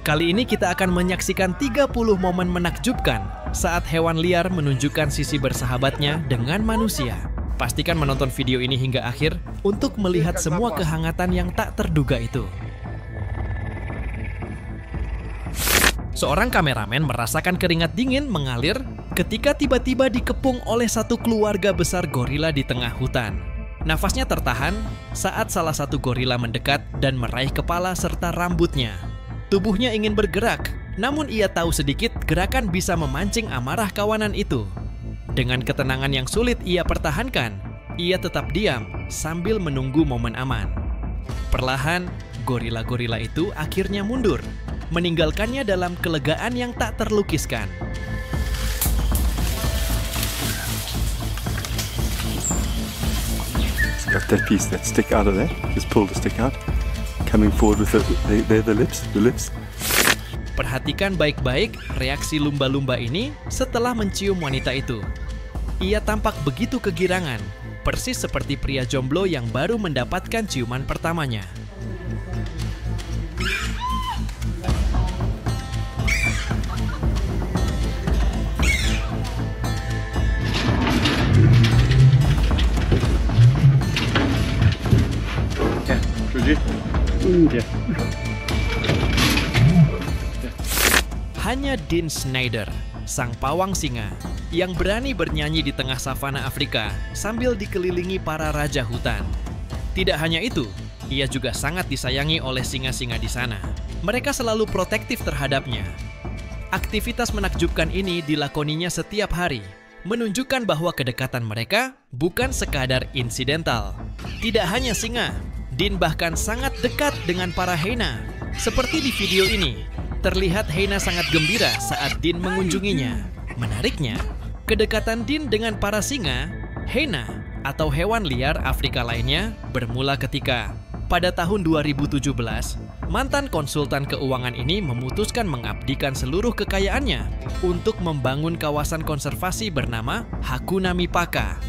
Kali ini kita akan menyaksikan 30 momen menakjubkan saat hewan liar menunjukkan sisi bersahabatnya dengan manusia. Pastikan menonton video ini hingga akhir untuk melihat semua kehangatan yang tak terduga itu. Seorang kameramen merasakan keringat dingin mengalir ketika tiba-tiba dikepung oleh satu keluarga besar gorila di tengah hutan. Nafasnya tertahan saat salah satu gorila mendekat dan meraih kepala serta rambutnya. Tubuhnya ingin bergerak, namun ia tahu sedikit gerakan bisa memancing amarah kawanan itu. Dengan ketenangan yang sulit ia pertahankan, ia tetap diam sambil menunggu momen aman. Perlahan, gorila-gorila itu akhirnya mundur, meninggalkannya dalam kelegaan yang tak terlukiskan. Got that piece, that stick out of there. Just pull the stick out. Coming forward with the lips. Perhatikan baik-baik reaksi lumba-lumba ini setelah mencium wanita itu. Ia tampak begitu kegirangan, persis seperti pria jomblo yang baru mendapatkan ciuman pertamanya. Hanya Dean Snyder, sang pawang singa, yang berani bernyanyi di tengah savana Afrika sambil dikelilingi para raja hutan. Tidak hanya itu, ia juga sangat disayangi oleh singa-singa di sana. Mereka selalu protektif terhadapnya. Aktivitas menakjubkan ini dilakoninya setiap hari, menunjukkan bahwa kedekatan mereka bukan sekadar insidental. Tidak hanya singa, Dean bahkan sangat dekat dengan para hyena. Seperti di video ini, terlihat hyena sangat gembira saat Dean mengunjunginya. Menariknya, kedekatan Dean dengan para singa, hyena, atau hewan liar Afrika lainnya bermula ketika pada tahun 2017, mantan konsultan keuangan ini memutuskan mengabdikan seluruh kekayaannya untuk membangun kawasan konservasi bernama Hakuna Mipaka.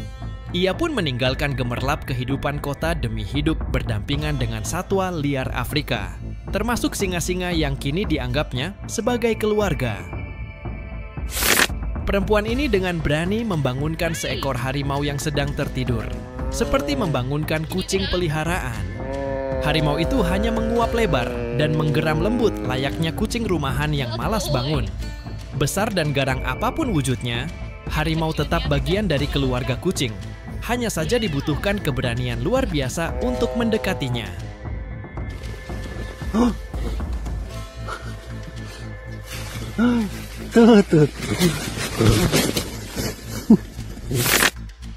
Ia pun meninggalkan gemerlap kehidupan kota demi hidup berdampingan dengan satwa liar Afrika, termasuk singa-singa yang kini dianggapnya sebagai keluarga. Perempuan ini dengan berani membangunkan seekor harimau yang sedang tertidur, seperti membangunkan kucing peliharaan. Harimau itu hanya menguap lebar dan menggeram lembut layaknya kucing rumahan yang malas bangun. Besar dan garang apapun wujudnya, harimau tetap bagian dari keluarga kucing. Hanya saja dibutuhkan keberanian luar biasa untuk mendekatinya.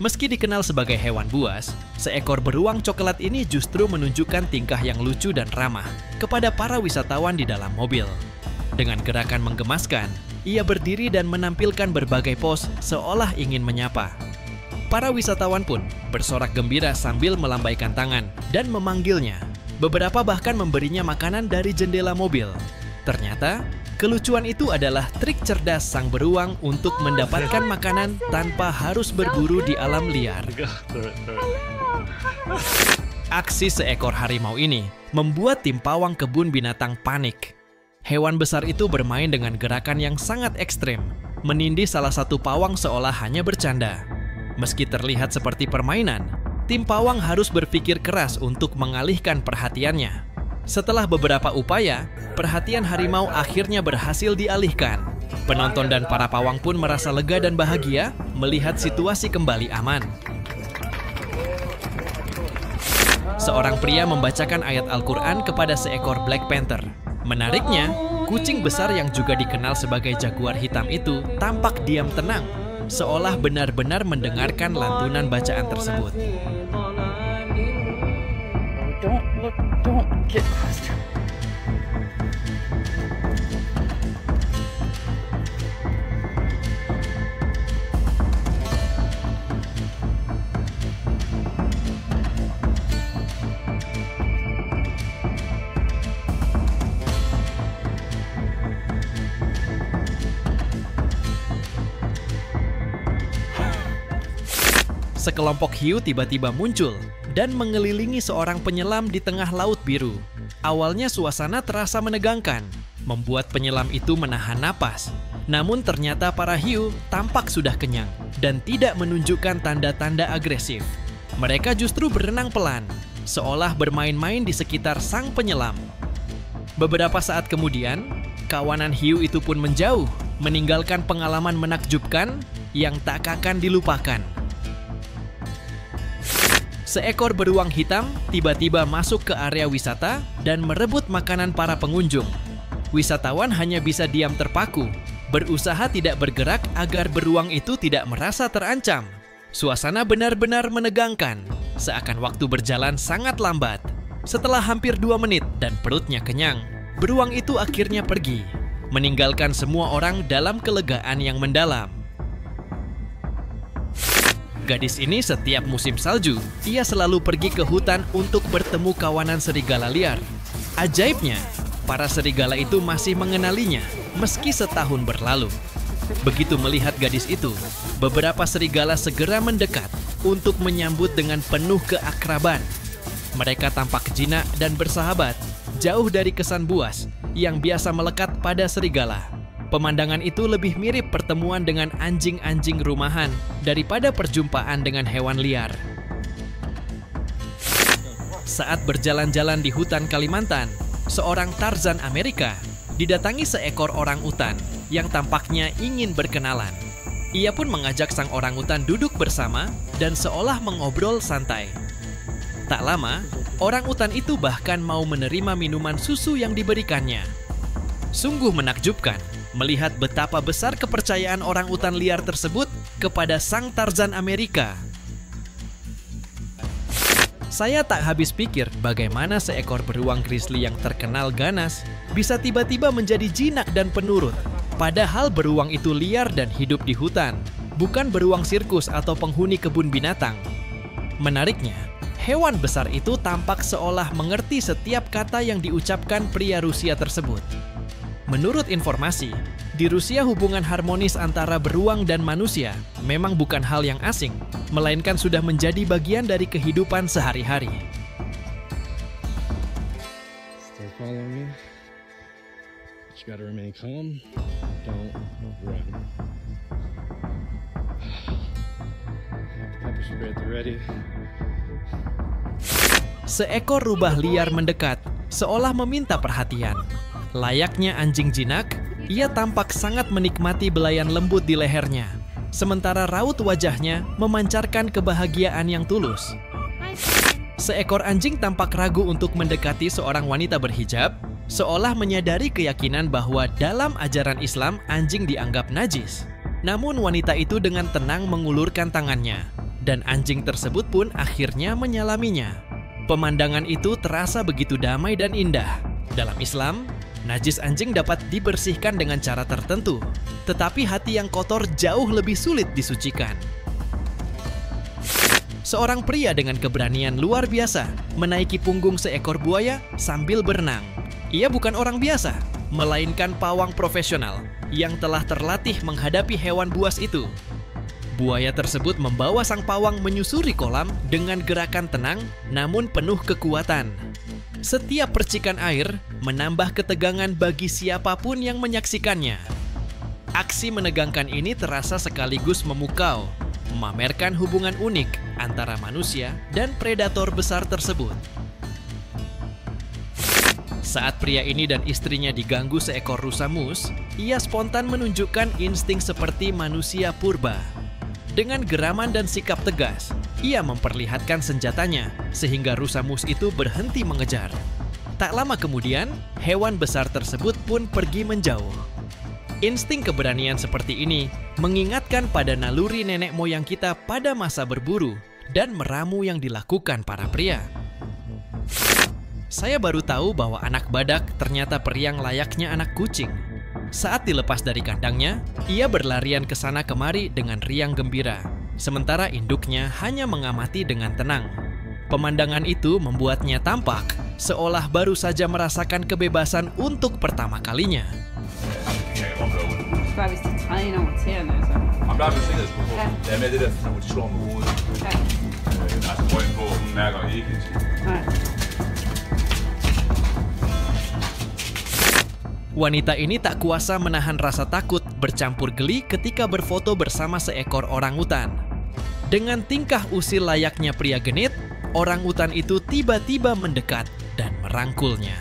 Meski dikenal sebagai hewan buas, seekor beruang coklat ini justru menunjukkan tingkah yang lucu dan ramah kepada para wisatawan di dalam mobil. Dengan gerakan menggemaskan, ia berdiri dan menampilkan berbagai pose seolah ingin menyapa. Para wisatawan pun bersorak gembira sambil melambaikan tangan dan memanggilnya. Beberapa bahkan memberinya makanan dari jendela mobil. Ternyata, kelucuan itu adalah trik cerdas sang beruang untuk mendapatkan makanan tanpa harus berburu di alam liar. Aksi seekor harimau ini membuat tim pawang kebun binatang panik. Hewan besar itu bermain dengan gerakan yang sangat ekstrim, menindih salah satu pawang seolah hanya bercanda. Meski terlihat seperti permainan, tim pawang harus berpikir keras untuk mengalihkan perhatiannya. Setelah beberapa upaya, perhatian harimau akhirnya berhasil dialihkan. Penonton dan para pawang pun merasa lega dan bahagia melihat situasi kembali aman. Seorang pria membacakan ayat Al-Quran kepada seekor Black Panther. Menariknya, kucing besar yang juga dikenal sebagai jaguar hitam itu tampak diam tenang, seolah benar-benar mendengarkan lantunan bacaan tersebut. Don't get close. Sekelompok hiu tiba-tiba muncul dan mengelilingi seorang penyelam di tengah laut biru. Awalnya suasana terasa menegangkan, membuat penyelam itu menahan napas. Namun ternyata para hiu tampak sudah kenyang dan tidak menunjukkan tanda-tanda agresif. Mereka justru berenang pelan, seolah bermain-main di sekitar sang penyelam. Beberapa saat kemudian, kawanan hiu itu pun menjauh, meninggalkan pengalaman menakjubkan yang tak akan dilupakan. Seekor beruang hitam tiba-tiba masuk ke area wisata dan merebut makanan para pengunjung. Wisatawan hanya bisa diam terpaku, berusaha tidak bergerak agar beruang itu tidak merasa terancam. Suasana benar-benar menegangkan, seakan waktu berjalan sangat lambat. Setelah hampir 2 menit dan perutnya kenyang, beruang itu akhirnya pergi, meninggalkan semua orang dalam kelegaan yang mendalam. Gadis ini setiap musim salju, ia selalu pergi ke hutan untuk bertemu kawanan serigala liar. Ajaibnya, para serigala itu masih mengenalinya meski setahun berlalu. Begitu melihat gadis itu, beberapa serigala segera mendekat untuk menyambut dengan penuh keakraban. Mereka tampak jinak dan bersahabat, jauh dari kesan buas yang biasa melekat pada serigala. Pemandangan itu lebih mirip pertemuan dengan anjing-anjing rumahan daripada perjumpaan dengan hewan liar. Saat berjalan-jalan di hutan Kalimantan, seorang Tarzan Amerika didatangi seekor orangutan yang tampaknya ingin berkenalan. Ia pun mengajak sang orangutan duduk bersama dan seolah mengobrol santai. Tak lama, orangutan itu bahkan mau menerima minuman susu yang diberikannya. Sungguh menakjubkan melihat betapa besar kepercayaan orangutan liar tersebut kepada sang Tarzan Amerika. Saya tak habis pikir bagaimana seekor beruang grizzly yang terkenal ganas bisa tiba-tiba menjadi jinak dan penurut. Padahal beruang itu liar dan hidup di hutan, bukan beruang sirkus atau penghuni kebun binatang. Menariknya, hewan besar itu tampak seolah mengerti setiap kata yang diucapkan pria Rusia tersebut. Menurut informasi, di Rusia hubungan harmonis antara beruang dan manusia memang bukan hal yang asing, melainkan sudah menjadi bagian dari kehidupan sehari-hari. Stay following me. You gotta remain calm. Don't run. Pepper spray at the ready. Seekor rubah liar mendekat, seolah meminta perhatian. Layaknya anjing jinak, ia tampak sangat menikmati belayan lembut di lehernya, sementara raut wajahnya memancarkan kebahagiaan yang tulus. Seekor anjing tampak ragu untuk mendekati seorang wanita berhijab, seolah menyadari keyakinan bahwa dalam ajaran Islam anjing dianggap najis. Namun wanita itu dengan tenang mengulurkan tangannya, dan anjing tersebut pun akhirnya menyalaminya. Pemandangan itu terasa begitu damai dan indah. Dalam Islam, najis anjing dapat dibersihkan dengan cara tertentu, tetapi hati yang kotor jauh lebih sulit disucikan. Seorang pria dengan keberanian luar biasa menaiki punggung seekor buaya sambil berenang. Ia bukan orang biasa, melainkan pawang profesional yang telah terlatih menghadapi hewan buas itu. Buaya tersebut membawa sang pawang menyusuri kolam dengan gerakan tenang namun penuh kekuatan. Setiap percikan air menambah ketegangan bagi siapapun yang menyaksikannya. Aksi menegangkan ini terasa sekaligus memukau, memamerkan hubungan unik antara manusia dan predator besar tersebut. Saat pria ini dan istrinya diganggu seekor rusa mus, ia spontan menunjukkan insting seperti manusia purba. Dengan geraman dan sikap tegas, ia memperlihatkan senjatanya sehingga rusa mus itu berhenti mengejar. Tak lama kemudian, hewan besar tersebut pun pergi menjauh. Insting keberanian seperti ini mengingatkan pada naluri nenek moyang kita pada masa berburu dan meramu yang dilakukan para pria. Saya baru tahu bahwa anak badak ternyata periang layaknya anak kucing. Saat dilepas dari kandangnya, ia berlarian ke sana kemari dengan riang gembira, sementara induknya hanya mengamati dengan tenang. Pemandangan itu membuatnya tampak seolah baru saja merasakan kebebasan untuk pertama kalinya. Wanita ini tak kuasa menahan rasa takut bercampur geli ketika berfoto bersama seekor orangutan. Dengan tingkah usil layaknya pria genit, orangutan itu tiba-tiba mendekat dan merangkulnya.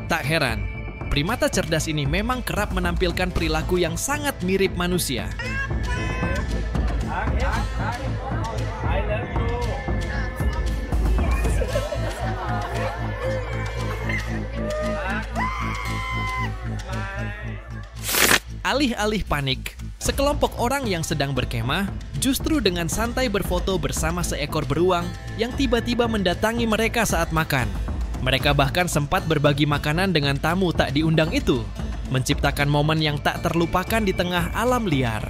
Tak heran, primata cerdas ini memang kerap menampilkan perilaku yang sangat mirip manusia. Alih-alih panik, sekelompok orang yang sedang berkemah justru dengan santai berfoto bersama seekor beruang yang tiba-tiba mendatangi mereka saat makan. Mereka bahkan sempat berbagi makanan dengan tamu tak diundang itu, menciptakan momen yang tak terlupakan di tengah alam liar.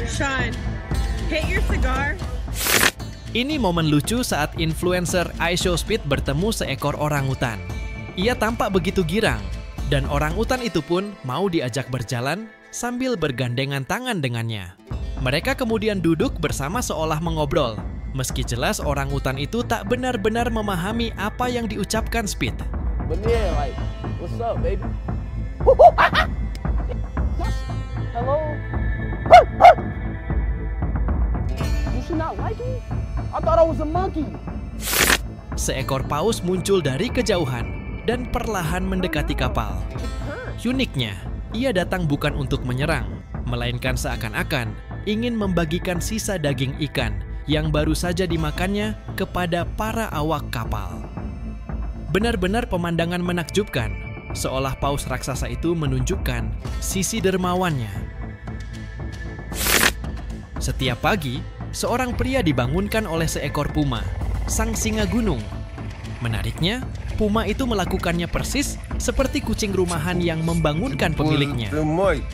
Sean, hit your cigar. Ini momen lucu saat influencer iShowSpeed bertemu seekor orangutan. Ia tampak begitu girang, dan orangutan itu pun mau diajak berjalan sambil bergandengan tangan dengannya. Mereka kemudian duduk bersama seolah mengobrol, meski jelas orangutan itu tak benar-benar memahami apa yang diucapkan Speed. But yeah, like, what's up, baby? Hello? You should not like me? I thought I was a monkey. Seekor paus muncul dari kejauhan dan perlahan mendekati kapal. Uniknya, ia datang bukan untuk menyerang, melainkan seakan-akan ingin membagikan sisa daging ikan yang baru saja dimakannya kepada para awak kapal. Benar-benar pemandangan menakjubkan, seolah paus raksasa itu menunjukkan sisi dermawannya. Setiap pagi, seorang pria dibangunkan oleh seekor puma, sang singa gunung. Menariknya, puma itu melakukannya persis seperti kucing rumahan yang membangunkan pemiliknya.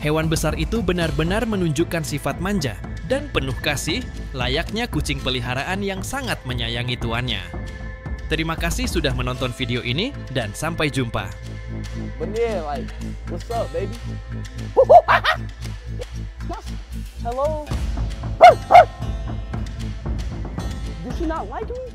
Hewan besar itu benar-benar menunjukkan sifat manja dan penuh kasih, layaknya kucing peliharaan yang sangat menyayangi tuannya. Terima kasih sudah menonton video ini dan sampai jumpa. But yeah, like, what's up, baby? Hello? Does she not like me?